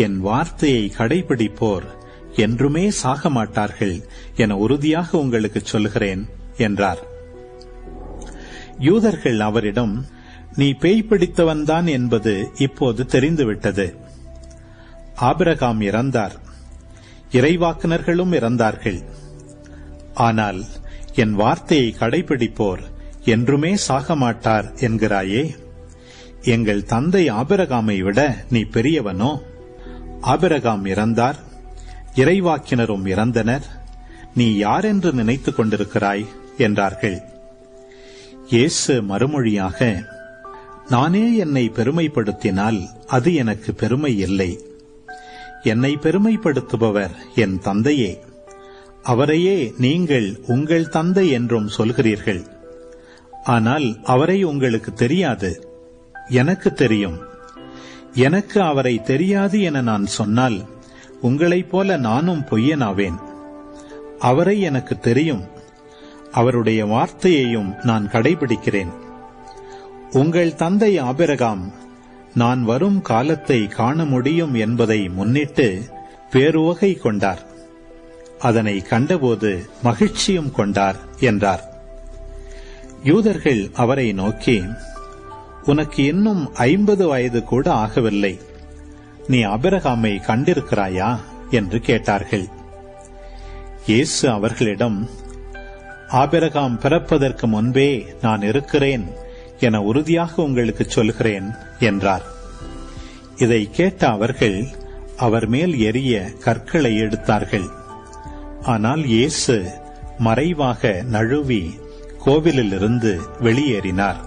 என் வார்த்தையை கடைபிடிப்போர் என்றுமே சாக மாட்டார்கள் என உறுதியாக உங்களுக்கு சொல்கிறேன் என்றார். யூதர்கள் அவரிடம், நீ பேய் பிடித்தவன்தான் என்பது இப்போது தெரிந்துவிட்டது. ஆபிரகாம் இறந்தார், இறைவாக்கினர்களும் இறந்தார்கள். ஆனால் என் வார்த்தையை கடைபிடிப்போர் என்றுமே சாக மாட்டார் என்கிறாயே. எங்கள் தந்தை ஆபிரகாமை விட நீ பெரியவனோ? ஆபிரகாம் இறந்தார், இறைவாக்கினரும் இறந்தனர். நீ யாரென்று நினைத்துக் கொண்டிருக்கிறாய் என்றார்கள். இயேசு மறுமொழியாக, நானே என்னை பெருமைப்படுத்தினால் அது எனக்கு பெருமை இல்லை. என்னை பெருமைப்படுத்துபவர் என் தந்தையே. அவரையே நீங்கள் உங்கள் தந்தை என்றும் சொல்கிறீர்கள். ஆனால் அவரை உங்களுக்கு தெரியாது, எனக்கு தெரியும். எனக்கு அவரை தெரியாது என நான் சொன்னால் உங்களைப் போல நானும் பொய்யனாவேன். அவரை எனக்கு தெரியும், அவருடைய வார்த்தையையும் நான் கடைபிடிக்கிறேன். உங்கள் தந்தை ஆபிரகாம் நான் வரும் காலத்தை காண முடியும் என்பதை முன்னிட்டு பேருவகை கொண்டார். அதனை கண்டபோது மகிழ்ச்சியும் கொண்டார் என்றார். யூதர்கள் அவரை நோக்கி, உனக்கு இன்னும் 50 வயது கூட ஆகவில்லை, நீ ஆபிரகாமை கண்டிருக்கிறாயா என்று கேட்டார்கள். இயேசு அவர்களிடம், ஆபிரகாம் பிறப்பதற்கு முன்பே நான் இருக்கிறேன் என உறுதியாக உங்களுக்கு சொல்கிறேன் என்றார். இதை கேட்ட அவர்கள் அவர் மேல் எரிய கற்களை எடுத்தார்கள். ஆனால் இயேசு மறைவாக நழுவி கோவிலிலிருந்து வெளியேறினார்.